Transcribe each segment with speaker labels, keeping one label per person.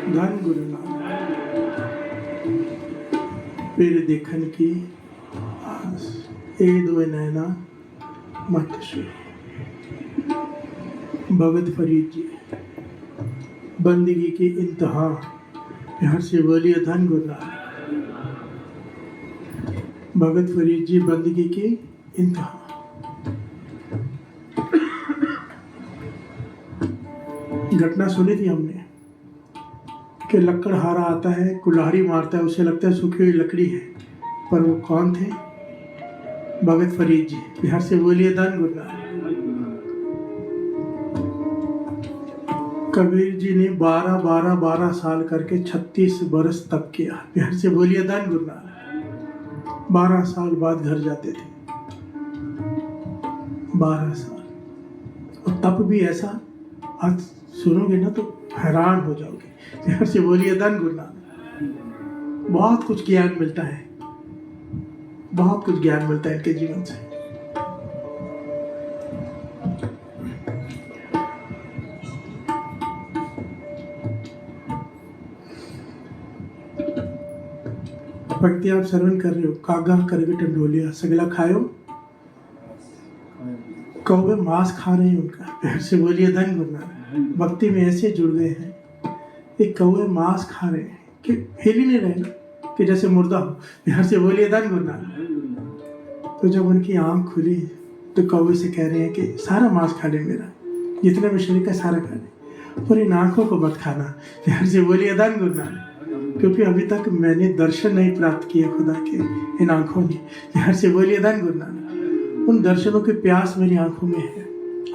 Speaker 1: धन गुरु नानक फिर देखन की आस ए दो नैना मत सो। भगत फरीद जी बंदगी की इंतहा यहाँ से बोलिए धन गुरु नानक। भगत फरीद जी बंदगी की इंतहा। घटना सुनी थी हमने कि लकड़हारा आता है, कुल्हाड़ी मारता है, उसे लगता है सूखी हुई लकड़ी है, पर वो कौन थे? भगत फरीद जी। बिहार से बोलिए धन गुरु नानक। कबीर जी ने 12 साल करके 36 बरस तप किया। बिहार से बोलिए धन गुरु नानक। 12 साल बाद घर जाते थे। 12 साल और तप भी ऐसा, आज सुनोगे ना तो हैरान हो जाओगे। बिहार से बोलिए धन गुरु नानक। बहुत कुछ ज्ञान मिलता है, बहुत कुछ ज्ञान मिलता है इनके जीवन से। भक्ति आप श्रवण कर रहे हो। कागा करके टंडोलिया सगला खायो, कौवे मांस खा रहे हैं उनका। बिहार से बोलिए धन गुरु नानक। भक्ति में ऐसे जुड़ गए हैं, एक कौवे मांस खा रहे हैं कि हिल ही नहीं रहे ना, कि जैसे मुर्दा हो। बिहार से बोलिए धन गुरु नानक। तो जब उनकी आंख खुली तो कौवे से कह रहे हैं कि सारा मांस खा ले मेरा, जितने में शरीर का सारा खा ले, पर इन आंखों को मत खाना। बिहार से बोलिए धन गुरु नानक। क्योंकि अभी तक मैंने दर्शन नहीं प्राप्त किए खुदा के इन आंखों ने। बिहार से बोलिए धन गुरु नानक। उन दर्शनों की प्यास मेरी आंखों में है,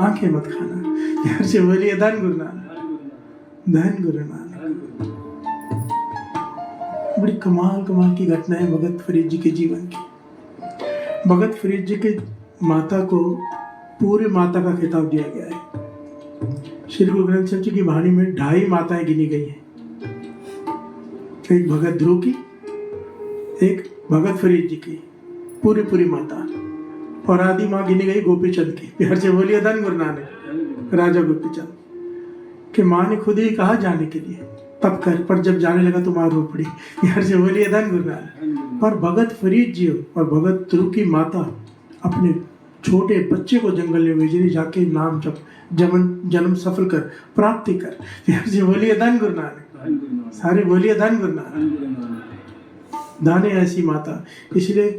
Speaker 1: आंखें मत खाना। बिहार से बोलिए धन गुरु नानक। धन गुरु नानक। बड़ी कमाल की घटना है भगत फरीद जी के जीवन की। भगत फरीद जी के माता को पूरे माता का खिताब दिया गया है। श्री गुरु ग्रंथ साहिब जी की वाणी में 2.5 माताएं गिनी गई हैं। एक भगत ध्रुव की, एक भगत फरीद जी की, पूरी माता, और आदि माँ गिनी गई गोपीचंद की। बिहार से बोलिए धन गुरु नानक। राजा गोपीचंद के माँ ने खुद ही कहा जाने के लिए तब कर, पर जब जाने लगा तो माँ रो पड़ी। बिहार से बोलिए धन गुरु नानक। पर भगत फरीद जी और भगत ध्रुव की माता अपने छोटे बच्चे को जंगल में भेज रही, जाके नाम जप जन्म सफल कर, प्राप्ति कर। बिहार से बोलिए धन गुरु नानक। सारे बोलिए धन गुरु नानक। दाने ऐसी माता, इसलिए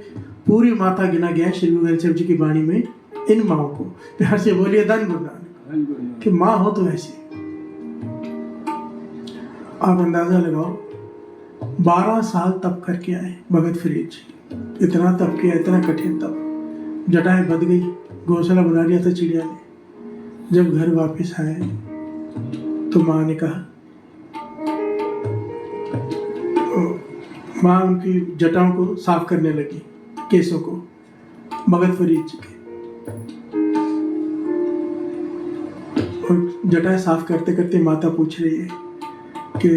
Speaker 1: पूरी माता गिना गया श्री गुरु ग्रंथ साहिब जी की वाणी में इन माओं को। बिहार से बोलिए धन गुरु नानक। कि माँ हो तो ऐसी। आप अंदाजा लगाओ, 12 साल तप करके आए भगत फरीद जी। इतना तप किया, इतना कठिन तप, जटाएं बंध गई, घोंसला बना लिया था चिड़िया ने। जब घर वापस आए तो माँ ने कहा, माँ उनकी जटाओं को साफ करने लगी, केसों को, भगत फरीद जी के। और जटाएं साफ करते करते माता पूछ रही है कि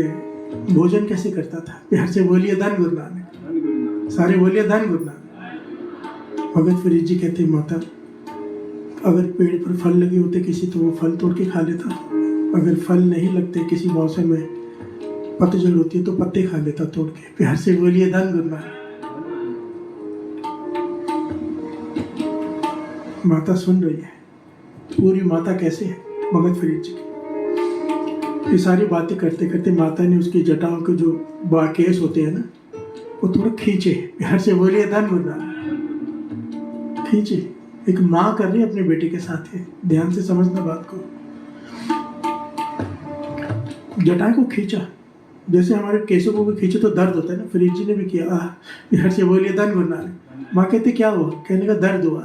Speaker 1: भोजन कैसे करता था। बिहार से बोलिए धन गुरु नानक। सारे बोलिए धन गुरु नानक। भगत फरीद जी कहते, माता अगर पेड़ पर फल लगे होते किसी तो वो फल तोड़ के खा लेता, अगर फल नहीं लगते किसी मौसम में पतझड़ होती है तो पत्ते खा लेता तोड़ के। बिहार से बोलिए धन गुरु नानक। माता सुन रही है, पूरी माता कैसे है भगत फरीद जी की। ये सारी बातें करते करते माता ने उसकी जटाओं के जो केस होते हैं ना, वो थोड़ा खींचे। बिहार से बोलिए धन गुरु नानक। खींचे, एक माँ कर रही है अपने बेटे के साथ है। ध्यान से समझना बात को। जटाएं को खींचा, जैसे हमारे केसों को भी खींचे तो दर्द होता है ना, फरीद जी ने भी किया। बिहार से बोलिए धन गुरु नानक। माँ कहते क्या हुआ? कहने का दर्द हुआ,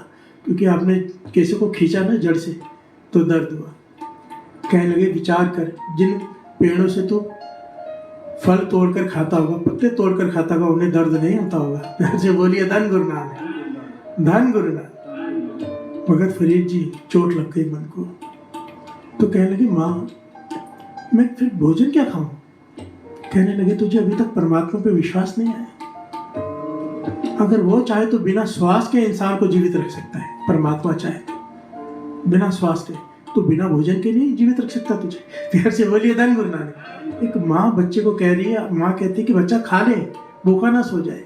Speaker 1: क्योंकि आपने केसों को खींचा ना जड़ से तो दर्द हुआ। कहने लगे विचार कर, जिन पेड़ों से तो फल तोड़कर खाता होगा, पत्ते तोड़कर खाता होगा, उन्हें दर्द नहीं होता होगा। बिहार से बोलिए धन गुरु नानक। धन गुरु नानक। भगत फरीद जी चोट लग गई मन को, तो कहने लगी माँ मैं फिर भोजन क्या खाऊं? कहने लगे तुझे अभी तक परमात्मा पे विश्वास नहीं आया। अगर वो चाहे तो बिना श्वास के इंसान को जीवित रख सकता है। परमात्मा चाहे तो बिना श्वास के, तो बिना भोजन के नहीं जीवित रख सकता तुझे। प्यार से बोलिए धन गुरु नानक। एक माँ बच्चे को कह रही है, माँ कहती है कि बच्चा खा ले, भूखा ना सो जाए।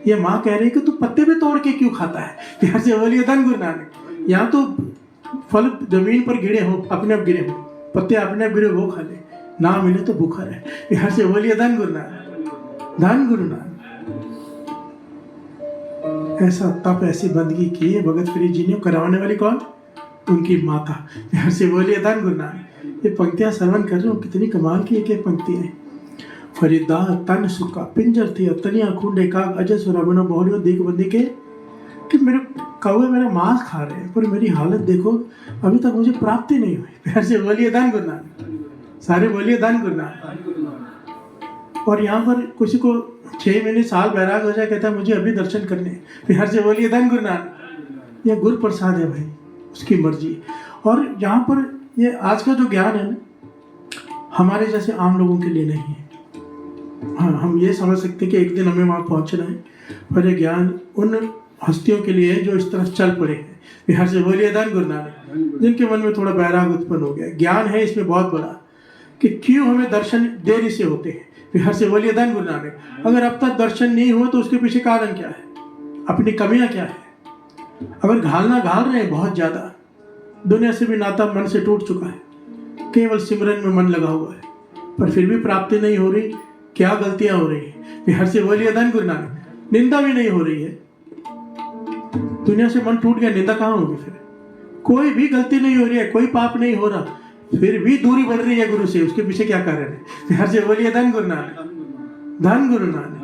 Speaker 1: ये माँ कह रही है कि तू पत्ते पे तोड़ के क्यों खाता है। प्यार से बोलिए धन गुरु नानक। यहाँ तो फल जमीन पर गिरे हो, अपने आप गिरे हो, पत्ते अपने आप गिरे, वो खा ले, ना मिले तो भूखा रहे। प्यार से बोलिए धन गुरु नानक, धन गुरु नानक। ऐसा तप, ऐसी बंदगी की है भगत फरीद जी ने। करवाने वाली कौन? उनकी माता। प्यार से बोलिए धन गुरु नानक। ये पंक्तियां श्रवण कर रहे हो, कितनी कमाल की एक पंक्तियां है। फरीदा तन सुखा पिंजर थी तनिया खूंडे का अजय सुराबनो बोलियो देख बंदी के कि मेरे कौवे मेरा मांस खा रहे हैं, पर मेरी हालत देखो, अभी तक मुझे प्राप्ति नहीं हुई। प्यार से बोलिए धन गुरु नानक। सारे बोलिए धन गुरु नानक। और यहाँ पर किसी को 6 महीने साल बैराग हो जाए, कहता है मुझे अभी दर्शन करने। प्यार से बोलिए धन गुरु नानक। यह गुरु प्रसाद है भाई, उसकी मर्जी। और यहाँ पर ये आज का जो ज्ञान है ना, हमारे जैसे आम लोगों के लिए नहीं है। हाँ, हम ये समझ सकते हैं कि एक दिन हमें वहाँ पहुँचना है, पर यह ज्ञान उन हस्तियों के लिए जो इस तरह चल पड़े हैं। प्यार से बोलिए धन गुरु नानक। जिनके मन में थोड़ा बैराग उत्पन्न हो गया। ज्ञान है इसमें बहुत बड़ा कि क्यों हमें दर्शन देरी से होते हैं। प्यार से बोलिए धन गुरु नानक। अगर अब तक दर्शन नहीं हुआ तो उसके पीछे कारण क्या है, अपनी कमियां क्या है। अगर घाल रहे हैं बहुत ज्यादा, दुनिया से भी नाता मन से टूट चुका है, केवल सिमरन में मन लगा हुआ है, पर फिर भी प्राप्ति नहीं हो रही, क्या गलतियां हो रही है। प्यार से बोलिए धन गुरु नानक। निंदा भी नहीं हो रही है, दुनिया से मन टूट गया, निंदा कहाँ होगी फिर। कोई भी गलती नहीं हो रही है, कोई पाप नहीं हो रहा, फिर भी दूरी बढ़ रही है गुरु से, उसके पीछे क्या कारण है। प्यार से बोलिए धन गुरु नानक, धन गुरु नानक।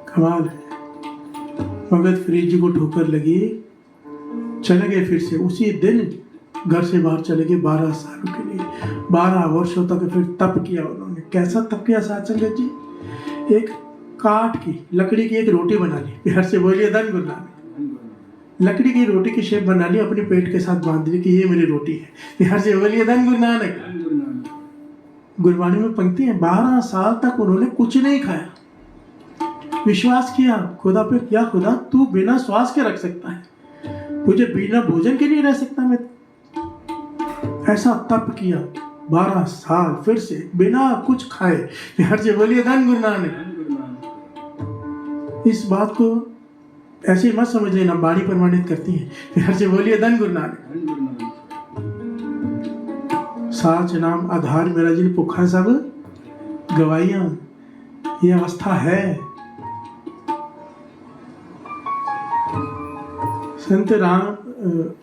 Speaker 1: कमाल है। भगत फरीद जी को ठोकर लगी, चले गए फिर से उसी दिन घर से बाहर चले गए 12 सालों के लिए। 12 वर्षों तक फिर तप किया उन्होंने। कैसा तप किया साथ संगत जी। एक काठ की, लकड़ी की एक रोटी बना ली। प्यार से बोलिए धन गुरु नानक। लकड़ी की रोटी की शेप बना ली, अपने पेट के साथ बांध ली कि ये मेरी रोटी है। प्यार से बोलिए धन गुरु नानक। गुरबाणी में पंक्ति है, 12 साल तक उन्होंने कुछ नहीं खाया, विश्वास किया खुदा पे, क्या खुदा तू बिना श्वास के रख सकता है, मुझे बिना भोजन के नहीं रह सकता मैं। ऐसा तप किया 12 साल, फिर से बिना कुछ खाए। प्यार से बोलिए धन गुरु नानक। इस बात को ऐसे मत समझ लेना, बाणी प्रमाणित करती है। प्यार से बोलिए धन गुरु नानक। साच नाम आधार मेरा जिन पुखा सब गवाइया, ये अवस्था है। संत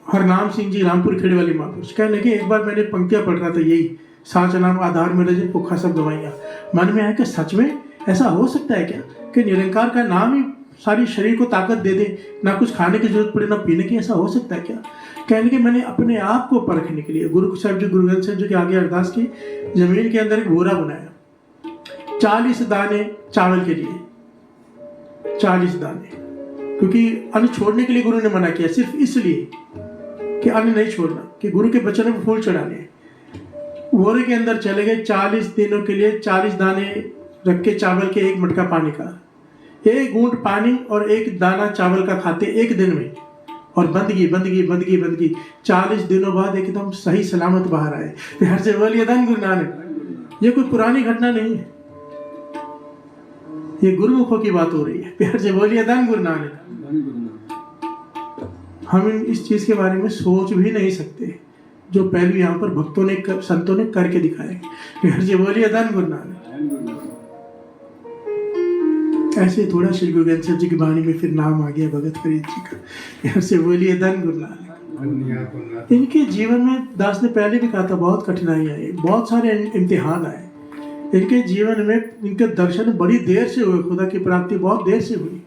Speaker 1: हरनाम सिंह जी रामपुर खेड़े वाली महापुरुष कहने लगे, एक बार मैंने पंक्तियां पढ़ रहा था यही, साच नाम आधार मेरा जिन पुखा सब गवाइया। मन में है कि सच में ऐसा हो सकता है क्या कि निरंकार का नाम ही सारी शरीर को ताकत दे दे, ना कुछ खाने की जरूरत पड़े ना पीने की, ऐसा हो सकता है क्या। कहने के मैंने अपने आप को परखने के लिए गुरु साहब जी, गुरु ग्रंथ साहब जी के आगे अरदास की, जमीन के अंदर एक बोरा बनाया, 40 दाने चावल के लिए, 40 दाने, क्योंकि अन्न छोड़ने के लिए गुरु ने मना किया, सिर्फ इसलिए कि अन्न नहीं छोड़ना, कि गुरु के बचनों में फूल चढ़ाने। बोरे के अंदर चले गए 40 दिनों के लिए, 40 दाने रख के चावल के, एक मटका पानी का, एक घूंट पानी और एक दाना चावल का खाते एक दिन में, और बंदगी 40 दिनों बाद एकदम सही सलामत बाहर आए। प्यार से बोलिए धन गुरु नानक। ये कोई पुरानी घटना नहीं है, ये गुरुमुखों की बात हो रही है। प्यार से बोलिए धन गुरु नानक। हम इस चीज के बारे में सोच भी नहीं सकते जो पहलू यहाँ पर भक्तों ने, संतों ने करके दिखाए। प्यार से बोलिए धन गुरु नानक। ऐसे थोड़ा श्री गुरु ग्रंथ साहब जी की वाणी में फिर नाम आ गया भगत फरीद जी का। यहाँ से बोलिए धन गुरु नानक। इनके जीवन में दास ने पहले भी कहा था, बहुत कठिनाइयां आई, बहुत सारे इम्तिहान आए इनके जीवन में। इनके दर्शन बड़ी देर से हुए, खुदा की प्राप्ति बहुत देर से हुई।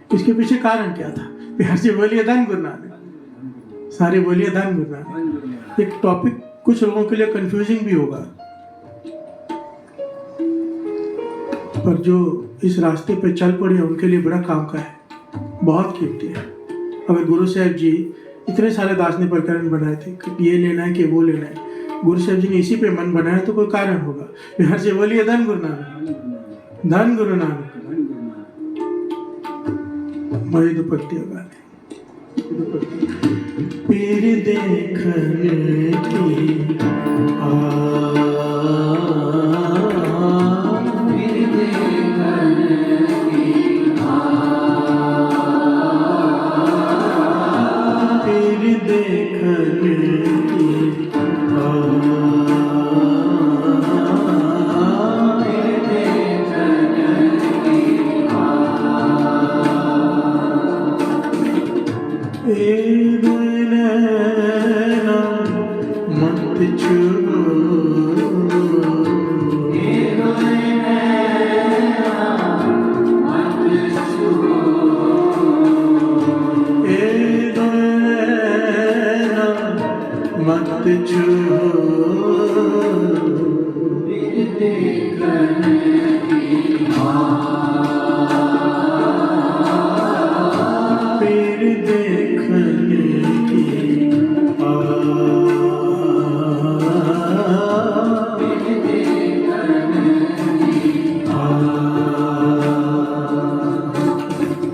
Speaker 1: इसके पीछे कारण क्या था। प्यार से बोलिए धन गुरु नानक। सारे बोलिए धन गुरु नानक। एक टॉपिक कुछ लोगों के लिए कंफ्यूजिंग भी होगा, पर जो इस रास्ते पे चल पड़े उनके लिए बड़ा काम का है, बहुत कीमती है। अगर गुरु साहब जी, इतने सारे दास ने प्रकरण बनाए थे कि ये लेना है कि वो लेना है, गुरु साहब जी ने इसी पे मन बनाया तो कोई कारण होगा। बिहार से बोलिए धन गुरु नानक, धन गुरु नानक। मई दुपट्टी पीर देखने की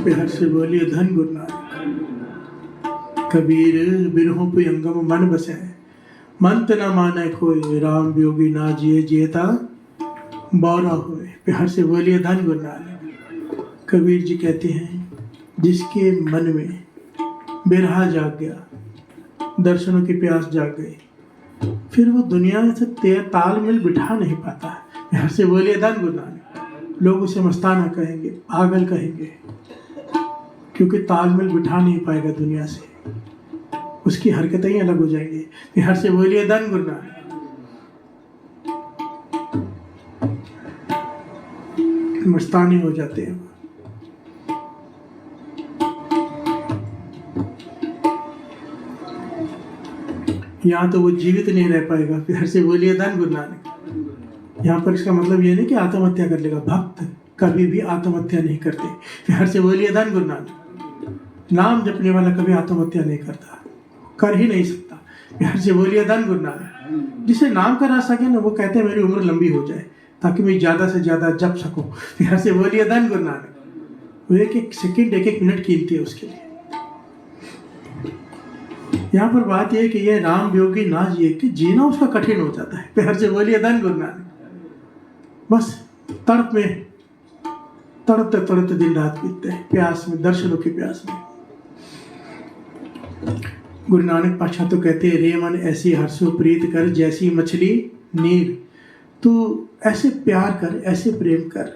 Speaker 1: प्यार से बोलिए धन गुरु नानक। कबीर बिरहों पे अंगम मन बसे, मंत न माने कोई, राम योगी ना जिए जिएता बौरा हुए। प्यार से बोलिए धन गुरु नानक। कबीर जी कहते हैं जिसके मन में बिरहा जाग गया, दर्शनों की प्यास जाग गई, फिर वो दुनिया से तालमेल बिठा नहीं पाता। प्यार से बोलिए धन गुरु नानक। लोग उसे मस्ताना कहेंगे, पागल कहेंगे, क्योंकि तालमेल बिठा नहीं पाएगा दुनिया से, उसकी हरकतें ही अलग हो जाएंगी। प्यार से बोलिए धन गुरु नानक। मस्तानी हो जाते हैं। यहाँ तो वो जीवित नहीं रह पाएगा। प्यार से बोलिए धन गुरु नानक। यहाँ पर इसका मतलब ये नहीं कि आत्महत्या कर लेगा। भक्त कभी भी आत्महत्या नहीं करते। प्यार से बोलिए धन गुरु नानक। नाम जपने वाला कभी आत्महत्या नहीं करता, कर ही नहीं सकता। प्यार से बोलिए धन गुरु नानक। जिसे नाम का रस सके ना, वो कहते हैं मेरी उम्र लंबी हो जाए ताकि मैं ज्यादा से ज्यादा जप सकूं। प्यार से बोलिए धन गुरु नानक। वो एक एक सेकंड, एक एक मिनट कीमती है उसके लिए। यहाँ पर बात यह है कि ये राम योगी ना जिए कि जीना उसका कठिन हो जाता है। प्यार से बोलिए धन गुरु नानक। बस तड़पते तड़पते दिन रात बीतते हैं प्यास में, दर्शनों की प्यास में। गुरु नानक पातशाह तो कहते हैं, रे मन ऐसी हर्षो प्रीत कर जैसी मछली नीर। तू ऐसे प्यार कर, ऐसे प्रेम कर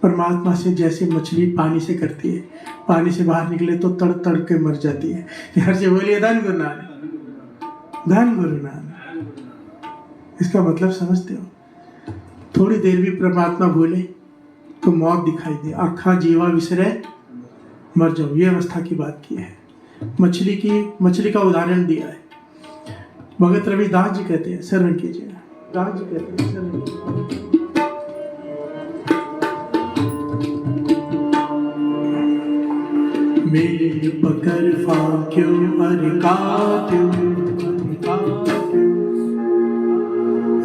Speaker 1: परमात्मा से जैसे मछली पानी से करती है। पानी से बाहर निकले तो तड़ तड़ के मर जाती है। प्यार से बोलिए धन गुरु नानक। धन गुरु नानक। इसका मतलब समझते हो? थोड़ी देर भी परमात्मा भूले तो मौत दिखाई दे, आखा जीवा विसरे मर जाओ, ये अवस्था की बात की है। मछली का उदाहरण दिया है। भगत रविदास जी कहते हैं, श्रवण कीजिए। दास जी कहते हैं, श्रवण कीजिए। मेरे पकड़ फाक्यों अरे काट्यों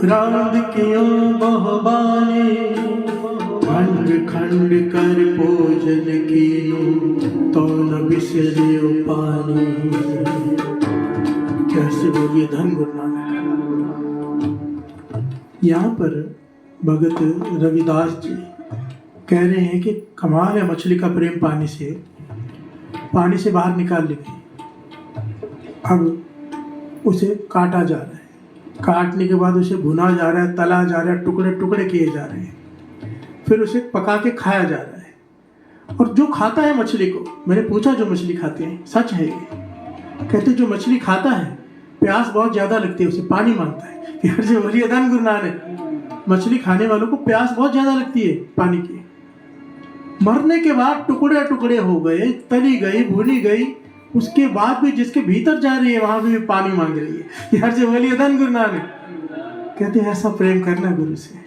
Speaker 1: रात क्यों बहबाने, खंड खंड कर भोजन कीनो तो न बिसरे पानी। कैसे बोलिए धन गुरु नानक। यहाँ पर भगत रविदास जी कह रहे हैं कि कमाल है मछली का प्रेम पानी से बाहर निकाल ली गई, अब उसे काटा जा रहा है, काटने के बाद उसे भुना जा रहा है, तला जा रहा है, टुकड़े टुकड़े किए जा रहे हैं, फिर उसे पका के खाया जा रहा है। और जो खाता है मछली को, मैंने पूछा जो मछली खाते हैं, सच है ये, कहते जो मछली खाता है प्यास बहुत ज्यादा लगती है, उसे पानी मांगता है। प्यार से बोलिए धन गुरु नानक। मछली खाने वालों को प्यास बहुत ज्यादा लगती है पानी की। मरने के बाद टुकड़े टुकड़े हो गए, तली गई, भूनी गई, उसके बाद भी जिसके भीतर जा रही है वहां भी पानी मांग रही है। प्यार से बोलिए धन गुरु नानक। कहते हैं ऐसा प्रेम करना गुरु से,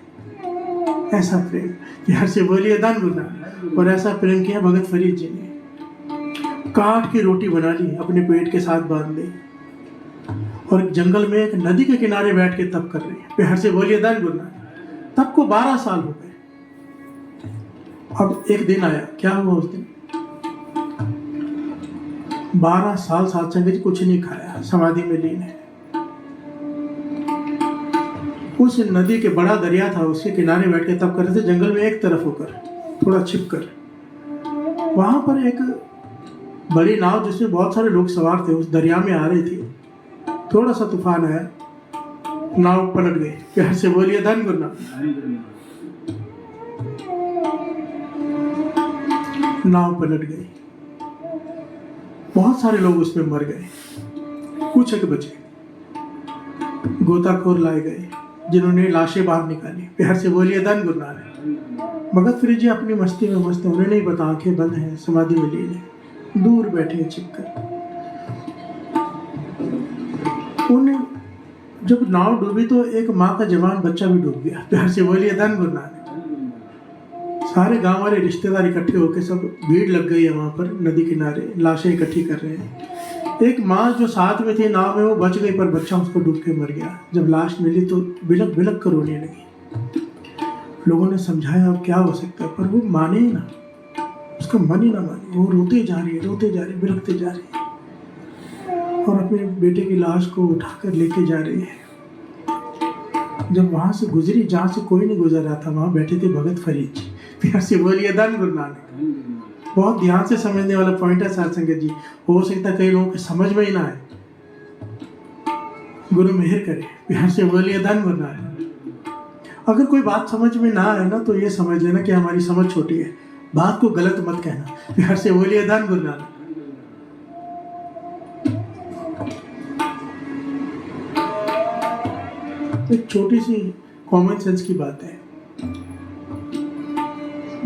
Speaker 1: ऐसा प्रेम। प्यार से बोलिए धन गुरु नानक। और ऐसा प्रेम किया भगत फरीद जी ने। काट की रोटी बना ली, अपने पेट के साथ बांध ली, और जंगल में एक नदी के किनारे बैठ के तप कर रहे हैं। प्यार से बोलिए धन गुरु नानक। तप को 12 साल हो गए। अब एक दिन आया, क्या हुआ उस दिन? 12 साल साथ संगत जी कुछ नहीं खाया, समाधि में लीन है। उस नदी के बड़ा दरिया था, उसके किनारे बैठ के तप कर रहे थे, जंगल में एक तरफ होकर, थोड़ा छिप कर। वहां पर एक बड़ी नाव जिसमें बहुत सारे लोग सवार थे, उस दरिया में आ रही थी। थोड़ा सा तूफान आया, नाव पलट गई। प्यार से बोलिए धन गुरु नानक। नाव पलट गई, बहुत सारे लोग उसमें मर गए, कुछ एक बचे। गोताखोर लाए गए जिन्होंने लाशें बाहर निकाली। प्यार से बोलिए धन गुरु नानक। भगत फरीद जी अपनी मस्ती में मस्त हैं, उन्हें नहीं पता आंखें बंद हैं, समाधि में लीन है, दूर बैठे हैं छिपकर। उन्हें जब नाव डूबी तो एक माँ का जवान बच्चा भी डूब गया। प्यार से बोलिए धन गुरु नानक। सारे गांव वाले रिश्तेदार इकट्ठे होकर, सब भीड़ लग गई है वहां पर नदी किनारे, लाशें इकट्ठी कर रहे हैं। एक माँ जो साथ में थी नाव में, वो बच गई, पर बच्चा उसको डूब के मर गया। जब लाश मिली तो बिलक बिलक कर रोने लगी। लोगों ने समझाया अब क्या हो सकता है, पर वो माने ही ना, उसका मन ही ना माने। वो रोते जा रही है, बिलखते जा रही है, और अपने बेटे की लाश को उठाकर लेके जा रही है। जब वहां से गुजरी, जहाँ से कोई नहीं गुजर रहा था, वहां बैठे थे भगत फरीद जी। प्यार से बोलिए धन गुरु नानक। बहुत ध्यान से समझने वाला पॉइंट है साथ संगत जी। हो सकता है कई लोगों के समझ में ही ना आए, गुरु मेहर करे। प्यार से बोलिए धन गुरु नानक। अगर कोई बात समझ में ना आए ना, तो ये समझ लेना कि हमारी समझ छोटी है, बात को गलत मत कहना। प्यार से बोलिए धन गुरु नानक। एक छोटी सी कॉमन सेंस की बात है।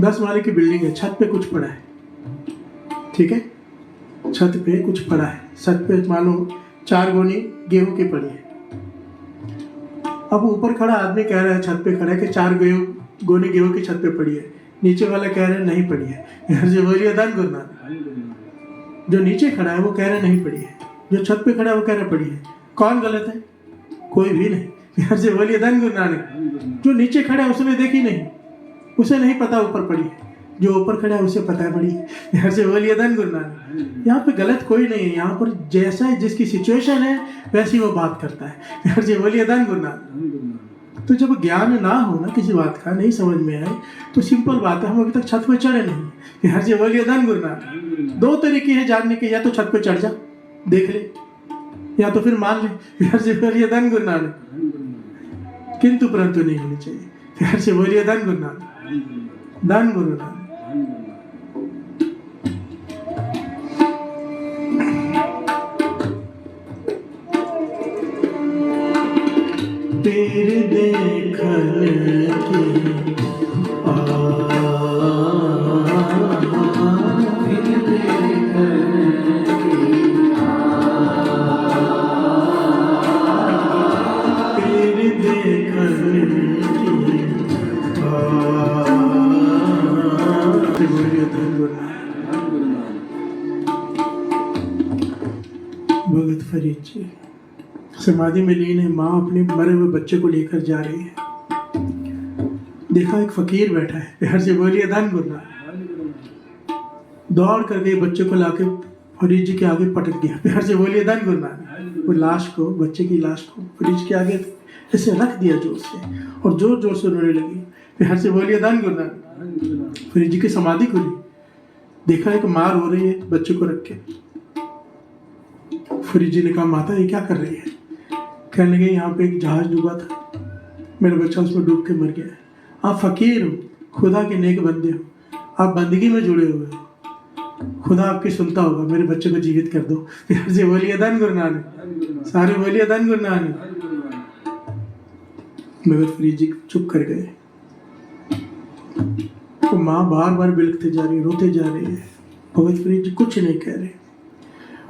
Speaker 1: 10 माले की बिल्डिंग है, छत पे कुछ पड़ा है, ठीक है, छत पे कुछ पड़ा है। छत पे मान लो 4 गोनी गेहूं की पड़ी है। अब ऊपर खड़ा आदमी कह रहा है, छत पे खड़ा है, कि 4 गोनी गेहूं की छत पे पड़ी है। नीचे वाला कह रहा है नहीं पड़ी है। यार जो बोलिए धन गुरु नानक। जो नीचे खड़ा है वो कह रहा है नहीं पड़ी है, जो छत पे खड़ा है वो कह रहा है पड़ी है। कौन गलत है? कोई भी नहीं। यार से बोलिए धन गुरु नानक। जो नीचे खड़ा है उसने देखी नहीं, उसे नहीं पता ऊपर पड़ी है, जो ऊपर खड़ा है उसे पता है पड़ी है। यार से बोलिए धन गुरु नानक। यहाँ पे गलत कोई नहीं है, यहाँ पर जैसा जिसकी सिचुएशन है वैसी वो बात करता है। यार से बोलिए धन गुरु नानक। तो जब ज्ञान ना हो ना किसी बात का, नहीं समझ में आए, तो सिंपल बात है, हम अभी तक छत पे चढ़े नहीं। यार से बोलिए धन गुरु नानक। 2 तरीके हैं जानने के, या तो छत पे चढ़ जा देख ले, या तो फिर मान ले। यार से बोलिए धन गुरु नानक। किंतु परंतु नहीं होनी चाहिए। यार से बोलिए धन गुरु नानक। धन गुरु नानक। तेरे देखने की भगत फरीद जी समाधि में लीन है। माँ अपने मरे हुए बच्चे को लेकर जा रही है। देखा एक फकीर बैठा है। प्यार से बोलिए धन गुरु नानक। दौड़ कर गए, बच्चे को लाके फरीद जी के आगे पटक दिया। प्यार से बोलिए धन गुरु नानक। वो लाश को, बच्चे की लाश को फरीद जी के आगे ऐसे रख दिया जोर से, और जोर जोर से रोने लगी। प्यार से बोलिए धन गुरु नानक। फरीद जी की समाधि खुली, देखा एक माँ रो रही है बच्चे को रख के। फरीद जी ने कहा माता ये क्या कर रही है? कहने लगे यहाँ पे एक जहाज डूबा था, मेरा बच्चा उसमें डूब के मर गया है। आप फकीर हो, खुदा के नेक बंदे हो, आप बंदगी में जुड़े हुए हो, खुदा आपकी सुनता होगा, मेरे बच्चे को जीवित कर दो। प्यार से बोलिए धन गुरु नानक। सारे बोलिए धन गुरु नानक। मगर फरीद जी चुप कर गए। तो माँ बार बार बिलखते जा रही, रोते जा रही है। भगत फरीद जी कुछ नहीं कह रहे,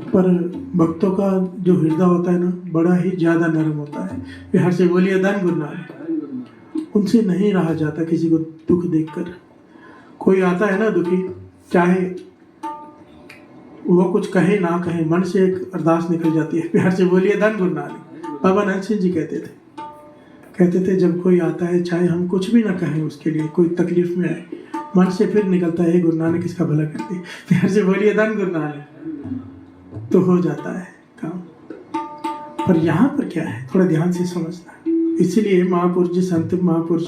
Speaker 1: पर भक्तों का जो हृदय होता है ना, बड़ा ही ज्यादा नरम होता है। प्यार से बोलिए धन गुरु नानक। उनसे नहीं रहा जाता किसी को दुख देखकर। कोई आता है ना दुखी, चाहे वो कुछ कहे ना कहे, मन से एक अरदास निकल जाती है। प्यार से बोलिए धन गुरु नानक। बाबा नानक सिंह जी कहते थे जब कोई आता है, चाहे हम कुछ भी ना कहें उसके लिए, कोई तकलीफ में आए, मन से फिर निकलता है गुरु नानक इसका भला कर दे। प्यार से बोलिए धन गुरु नानक। तो हो जाता है काम। पर यहाँ पर क्या है, थोड़ा ध्यान से समझना। इसलिए महापुरुष जी, संत महापुरुष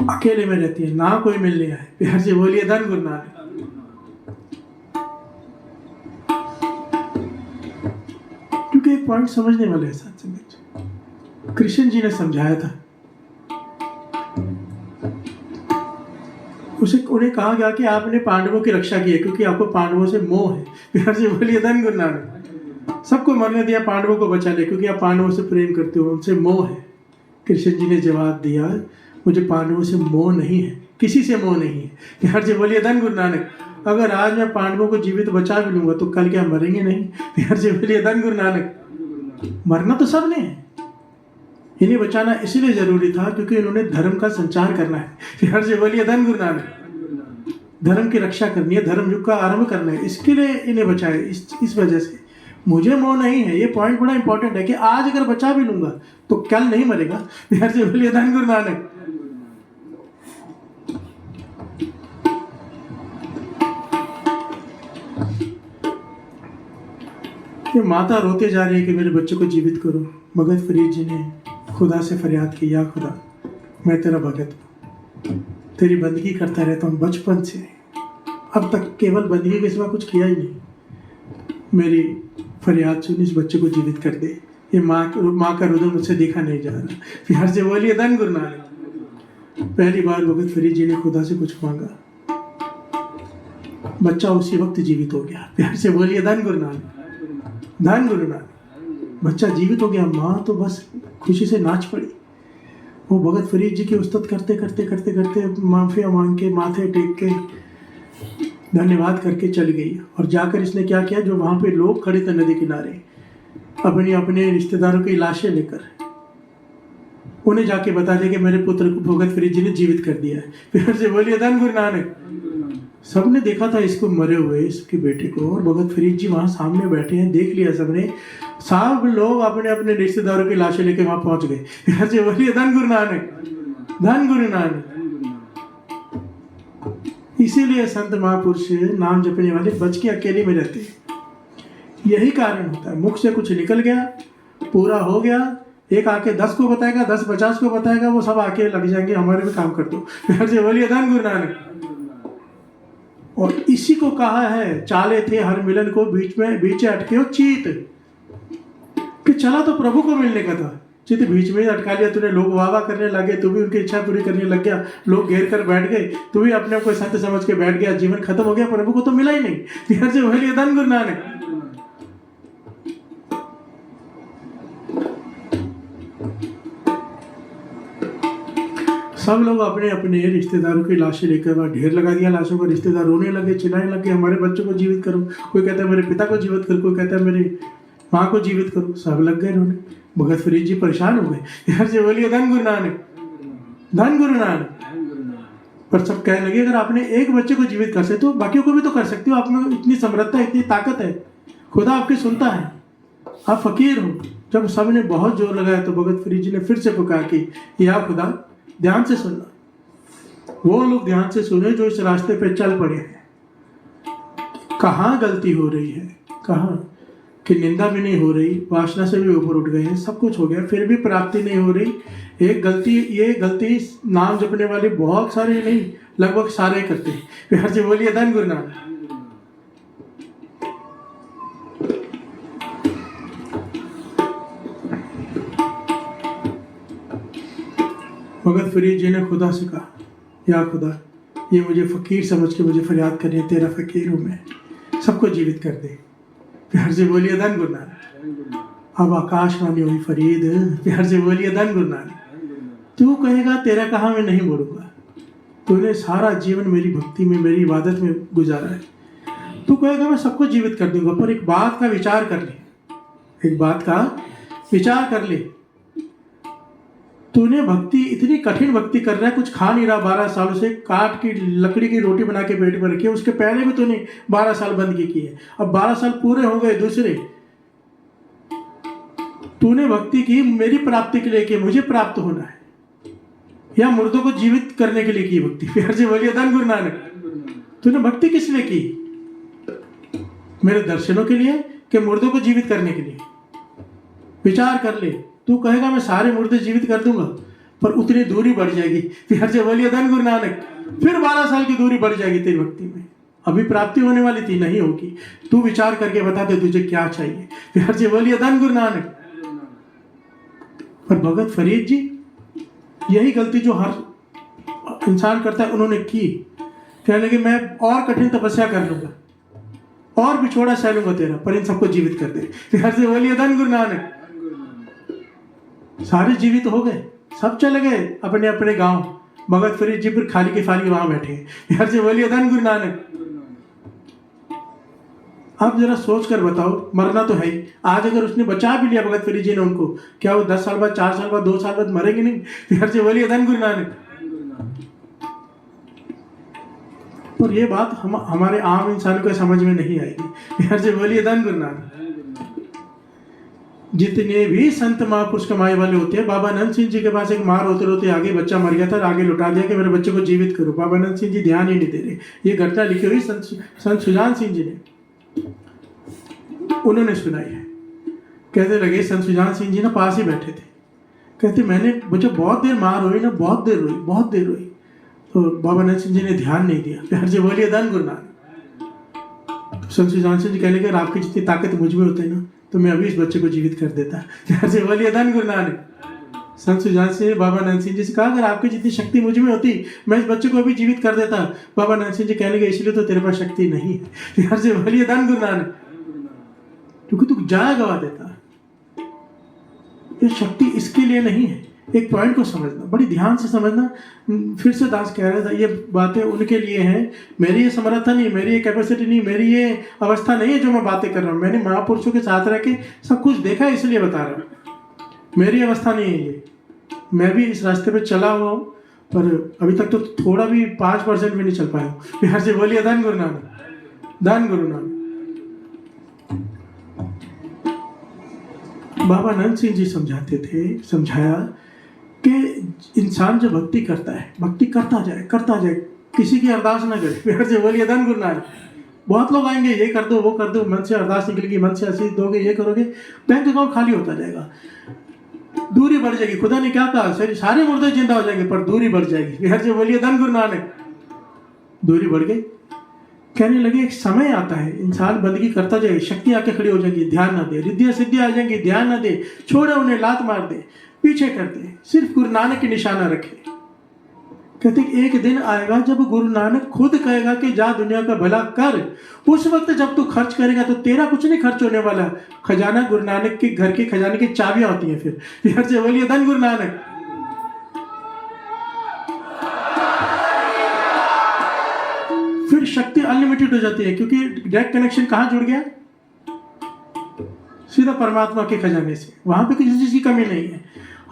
Speaker 1: अकेले में रहती है, ना कोई मिलने आए। प्यार से बोलिए धन गुरु नानक। क्योंकि एक पॉइंट समझने वाले हैं साथ में, कृष्ण जी ने समझाया था, उन्हें कहा गया कि आपने पांडवों की रक्षा की है क्योंकि आपको पांडवों से मोह है। प्यार से बोलिए धन गुरु नानक। सबको मरने दिया, पांडवों को बचा ले क्योंकि आप पांडवों से प्रेम करते हो, उनसे मोह है। कृष्ण जी ने जवाब दिया, मुझे पांडवों से मोह नहीं है, किसी से मोह नहीं है। प्यार से बोलिए धन गुरु नानक। अगर आज मैं पांडवों को जीवित बचा भी लूंगा तो कल क्या मरेंगे नहीं? प्यार से बोलिए धन गुरु नानक। मरना तो सबने है, इन्हें बचाना इसलिए जरूरी था क्योंकि इन्होंने धर्म का संचार करना है। प्यार से बोलिए धन गुरु नानक। धर्म की रक्षा करनी है, धर्म युग का आरंभ करना है, इसके लिए इन्हें बचाए। इस वजह से मुझे मोह नहीं है। ये पॉइंट बड़ा इंपॉर्टेंट है कि आज अगर बचा भी लूंगा तो कल नहीं मरेगा। प्यार से बोलिए धन गुरु नानक। ये माता रोते जा रही है कि मेरे बच्चे को जीवित करो। भगत फरीद जी ने खुदा से फरियाद की, या खुदा मैं तेरा भगत हूँ, तेरी बंदगी करता रहता हूँ बचपन से, अब तक केवल बंदगी के सिवा कुछ किया ही नहीं। मेरी फरियाद सुन, इस बच्चे को जीवित कर दे। ये माँ का रुदन मुझसे देखा नहीं जा रहा। प्यार से बोलिए धन गुरु नानक। पहली बार भगत फरीद जी ने खुदा से कुछ मांगा, बच्चा उसी वक्त जीवित हो गया। प्यार से बोलिए धन गुरु नानक। धन गुरु नानक। बच्चा जीवित हो गया, माँ तो बस खुशी से नाच पड़ी। वो भगत फरीद जी की उस्तत करते करते करते करते माफिया मांग के, माथे टेक के, धन्यवाद करके चली गई। और जाकर इसने क्या किया, जो वहां पे लोग खड़े थे नदी किनारे, अपने रिश्तेदारों की लाशें लेकर उन्हें जाके बता दिया कि मेरे पुत्र को भगत फरीद जी ने जीवित कर दिया है। फिर से बोलिए धन गुरु नानक। सबने देखा था इसको मरे हुए, इसके बेटे को, और भगत फरीद जी वहां सामने बैठे हैं, देख लिया सबने। सब लोग अपने अपने रिश्तेदारों की लाशें लेके वहां पहुंच गए। फिर से बोलिए धन गुरु नानक। धन गुरु नानक। इसीलिए संत महापुरुष नाम जपने वाले बच के अकेले में रहते हैं। यही कारण होता है, मुख से कुछ निकल गया, पूरा हो गया, एक आके 10 को बताएगा, 10 50 को बताएगा, वो सब आके लग जाएंगे हमारे में काम कर दो। फिर से बोलिए धन गुरु नानक। और इसी को कहा है, चाले थे हर मिलन को बीच अटके हो चीत, कि चला तो प्रभु को मिलने का था, चित बीच में अटका लिया तूने। लोग वाह वाह करने लगे, तू भी उनकी इच्छा पूरी करने लग गया, लोग घेर कर बैठ गए, तू भी अपने को संत समझ के बैठ गया, जीवन खत्म हो गया, प्रभु को तो मिला ही नहीं। फिर से बोलिए धन गुरु नानक। सब लोग अपने अपने रिश्तेदारों की लाशें लेकर वहाँ ढेर लगा दिया लाशों को। रिश्तेदार रोने लगे, चिल्लाने लगे, हमारे बच्चों को जीवित करो। कोई कहता है मेरे पिता को जीवित करो, कोई कहता है मेरी माँ को जीवित करो। सब लग गए रोने। भगत फरीद जी परेशान हो गए। यार से बोलिए धन गुरु नानक। धन गुरु नानक। पर सब कहने लगे, अगर आपने एक बच्चे को जीवित कर सकते तो बाकियों को भी तो कर सकते हो, आप में इतनी समर्थता, इतनी ताकत है, खुदा आपकी सुनता है, आप फकीर हो। जब सबने बहुत जोर लगाया तो भगत फरीद जी ने फिर से पुकार की, या खुदा ध्यान से सुनना। वो लोग ध्यान से सुने जो इस रास्ते पे चल पड़े हैं। कहाँ गलती हो रही है, कहाँ कि निंदा भी नहीं हो रही, वासना से भी ऊपर उठ गए हैं, सब कुछ हो गया, फिर भी प्राप्ति नहीं हो रही। एक गलती, ये गलती नाम जपने वाले बहुत सारे नहीं, लगभग सारे करते हैं। प्यार से बोलिए धन गुरु नानक। भगत फरीद जी ने खुदा से कहा, या खुदा ये मुझे फकीर समझ के मुझे फरियाद करनी है, तेरा फकीर हूँ मैं, सबको जीवित कर दे। प्यार से बोलिए धन गुरु नानक। अब आकाशवाणी हुई फरीद, प्यार से बोलिए धन गुरु नानक। तू कहेगा तेरा कहा मैं नहीं बोलूंगा, तूने सारा जीवन मेरी भक्ति में, मेरी इबादत में गुजारा है, तू कहेगा मैं सबको जीवित कर दूंगा, पर एक बात का विचार कर ले, एक बात का विचार कर ले। तूने भक्ति, इतनी कठिन भक्ति कर रहा है, कुछ खा नहीं रहा 12 सालों से, काट की लकड़ी की रोटी बना के पेट में रखी है, उसके पहले भी तूने 12 साल बंदगी की है, अब 12 साल पूरे हो गए दूसरे। तूने भक्ति की मेरी प्राप्ति के लिए की, मुझे प्राप्त होना है, या मुर्दों को जीवित करने के लिए की भक्ति। प्यार से बोलिए धन गुरु नानक। तूने भक्ति किस लिए की? मेरे दर्शनों के लिए कि मुर्दों को जीवित करने के लिए? विचार कर ले। तू कहेगा मैं सारे मुर्दे जीवित कर दूंगा, पर उतनी दूरी बढ़ जाएगी। फिर से बोलिए धन गुरु नानक, फिर 12 साल की दूरी बढ़ जाएगी तेरी भक्ति में। अभी प्राप्ति होने वाली थी, नहीं होगी। तू विचार करके बता दे तुझे क्या चाहिए। फिर से बोलिए धन गुरु नानक। पर भगत फरीद जी यही गलती जो हर इंसान करता है उन्होंने की। कहने लगे मैं और कठिन तपस्या कर लूंगा और बिछोड़ा सह लूंगा तेरा, पर इन सबको जीवित कर दे। फिर से बोलिए धन गुरु नानक। सारे जीवित हो गए, सब चले गए अपने अपने गांव। भगत फरीद जी फिर खाली के खाली वहां बैठे। फिर से बोलिए धन गुरु नानक। आप जरा सोच कर बताओ, मरना तो है ही। आज अगर उसने बचा भी लिया भगत फरीद जी ने उनको, क्या वो 10 साल बाद, 4 साल बाद, 2 साल बाद मरेंगे नहीं? फिर से बोलिए धन गुरु नानक। और ये बात हमारे आम इंसानों को समझ में नहीं आएगी। फिर से बोलिए धन गुरु नानक। जितने भी संत महापुरुष कमाई वाले होते हैं, बाबा नंद सिंह जी के पास एक मार होते होते आगे बच्चा मर गया था, आगे लौटा दिया कि मेरे बच्चे को जीवित करो। बाबा नंद सिंह जी ध्यान ही नहीं दे रहे। ये घटना लिखी हुई संत सुजान सिंह जी ने, उन्होंने सुनाई है। कहते लगे, संत सुजान सिंह जी ना पास ही बैठे थे। कहते मैंने मुझे बहुत देर मार हुई ना, बहुत देर रोई, बहुत देर रोई। तो बाबा नंद सिंह जी ने ध्यान नहीं दिया। प्यार से बोलिए धन गुरु नानक। संत सुजान सिंह जी कहने लगे, आपकी जितनी ताकत मुझ में होती है ना, तो मैं अभी इस बच्चे को जीवित कर देता। प्यार से बोलिए धन गुरु नानक। संत सुजान सिंह बाबा नंद सिंह जी से कहा, अगर आपकी जितनी शक्ति मुझ में होती मैं इस बच्चे को अभी जीवित कर देता। बाबा नंद सिंह जी कहने लगे, इसलिए तो तेरे पास शक्ति नहीं है। प्यार से बोलिए धन गुरु नानक। क्योंकि तू जाया गवा देता। ये शक्ति इसके लिए नहीं है। एक पॉइंट को समझना, बड़ी ध्यान से समझना। फिर से दास कह रहा था, ये बातें उनके लिए हैं। मेरी ये समर्था नहीं, मेरी ये कैपेसिटी नहीं, मेरी ये अवस्था नहीं है जो मैं बातें कर रहा हूँ। मैंने महापुरुषों के साथ रह के सब कुछ देखा है, इसलिए बता रहा हूँ। मेरी अवस्था नहीं है ये। मैं भी इस रास्ते पे चला हुआ हूँ, पर अभी तक तो थोड़ा भी 5% भी नहीं चल पाया हूँ। बिहार से बोलिए धन गुरु नानक, धन गुरु नानक। बाबा नंद सिंह जी समझाते थे, समझाया कि इंसान जो भक्ति करता है, भक्ति करता जाए, किसी की अरदास ना करे। प्यार से बोलिए धन गुरु नानक। बहुत लोग आएंगे, ये कर दो, वो कर दो, मन से अरदास निकलेगी, मन से आशीष दोगे, ये करोगे, बैंक अकाउंट खाली होता जाएगा, दूरी बढ़ जाएगी। खुदा ने क्या कहा, सारे मुर्दे जिंदा हो जाएंगे, पर दूरी बढ़ जाएगी। प्यार से बोलिए धन गुरु नानक। दूरी बढ़ गई। कहने लगे, एक समय आता है इंसान बंदगी करता जाए, शक्ति आके खड़ी हो जाएगी, ध्यान ना दे, रिद्धियां सिद्धियां आ जाएंगी, ध्यान ना दे, छोड़े उन्हें, लात मार दे, पीछे कर दे, सिर्फ गुरु नानक की निशाना रखे। कहते एक दिन आएगा जब गुरु नानक खुद कहेगा कि जा दुनिया का भला कर। उस वक्त जब तू खर्च करेगा तो तेरा कुछ नहीं खर्च होने वाला। खजाना गुरु नानक के घर के खजाने की चाबियां होती हैं। फिर घर से बोलिए धन गुरु नानक। फिर शक्ति अनलिमिटेड हो जाती है, क्योंकि डायरेक्ट कनेक्शन कहाँ जुड़ गया, सीधा परमात्मा के खजाने से। वहां पे किसी चीज की कमी नहीं है।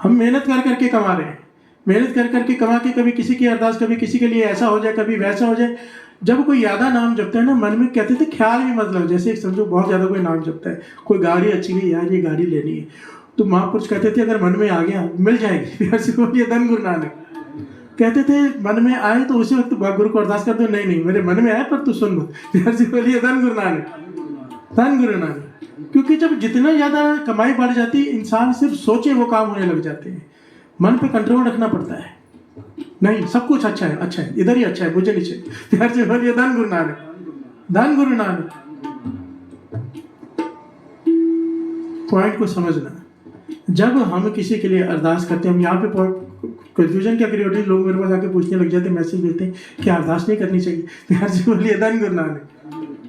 Speaker 1: हम मेहनत कर करके कमा रहे हैं, मेहनत कर करके कमा के कभी किसी की अरदास, कभी किसी के लिए ऐसा हो जाए, कभी वैसा हो जाए। जब कोई यादा नाम जपता है ना, मन में कहते थे ख्याल भी मतलब, जैसे समझो बहुत ज्यादा कोई नाम जपता है, कोई गाड़ी अच्छी गई, यार ये गाड़ी लेनी है, तो महापुरुष कहते थे अगर मन में आ गया मिल जाएगी। फिर से बोलिए धन गुरु नानक। कहते थे मन में आए तो उसी वक्त गुरु को अरदास कर दो, नहीं मेरे मन में आए पर तू सुन मत। फिर से बोलिए धन गुरु नानक, धन गुरु नानक। क्योंकि जब जितना ज्यादा कमाई बढ़ जाती है, इंसान सिर्फ सोचे वो काम होने लग जाते हैं। मन पे कंट्रोल रखना पड़ता है। नहीं, सब कुछ अच्छा है, इधर ही अच्छा है, मुझे नहीं चाहिए। फिर से बोलिए धन गुरु नानक, धन गुरु नानक। पॉइंट को समझना। जब हम किसी के लिए अरदास करते हैं, हम यहाँ पे कंफ्यूजन क्या क्रिएट होती है, लोग मेरे पास आके पूछने लग जाते हैं, मैसेज भेजते हैं कि अरदास नहीं करनी चाहिए। फिर से बोलिए धन गुरु नानक,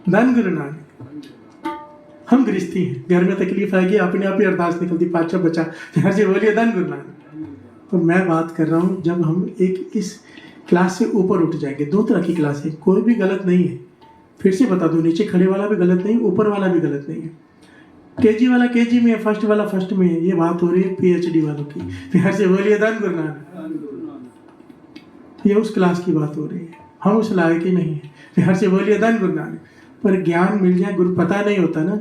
Speaker 1: धन गुरु नानक। हम गृहस्थी हैं, घर में तकलीफ आएगी, अपने आप ही अरदास निकलती, 5-6 बचा। फिर से बोलिए धन गुरु नानक। तो मैं बात कर रहा हूँ, जब हम एक इस क्लास से ऊपर उठ जाएंगे। 2 तरह की क्लास है, कोई भी गलत नहीं है। फिर से बता दूं, नीचे खड़े वाला भी गलत नहीं, ऊपर वाला भी गलत नहीं है। केजी वाला केजी में है, फर्स्ट वाला फर्स्ट में है। ये बात हो रही है पीएचडी वालों की। फिर से बोलिए धन गुरु नानक। ये उस क्लास की बात हो रही है, हम उस लायक ही नहीं है। फिर से बोलिए धन गुरु नानक। पर ज्ञान मिल जाए, गुरु पता नहीं होता ना।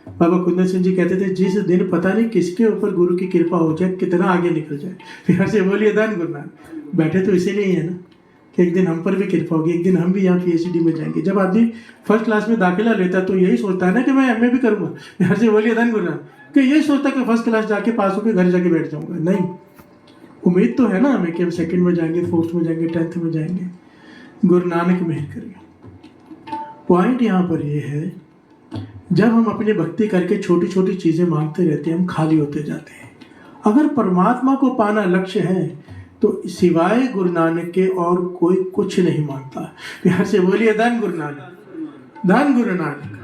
Speaker 1: बाबा कुंदन सिंह जी कहते थे, जिस दिन पता नहीं किसके ऊपर गुरु की कृपा हो जाए, कितना आगे निकल जाए। फिर से बोलिए धन गुरु नानक। बैठे तो इसीलिए है ना कि एक दिन हम पर भी कृपा होगी, एक दिन हम भी यहाँ PhD में जाएंगे। जब आदमी फर्स्ट क्लास में दाखिला लेता है तो यही सोचता है ना कि मैं MA भी करूँगा। मैं हर से बोलिए धन गुरु नानक कि यही सोचता कि फर्स्ट क्लास जाके पास होकर घर जाके बैठ जाऊँगा। नहीं, उम्मीद तो है ना हमें कि हम सेकंड में जाएंगे, फोर्थ में जाएंगे, 10th में जाएंगे। गुरु नानक मेहर करेगा। पॉइंट यहाँ पर ये है, जब हम अपनी भक्ति करके छोटी छोटी चीज़ें मांगते रहते हैं, हम खाली होते जाते हैं। अगर परमात्मा को पाना लक्ष्य है तो सिवाय गुरु नानक के और कोई कुछ नहीं मांगता। प्यार से बोलिए धन गुरु नानक, धन गुरु नानक।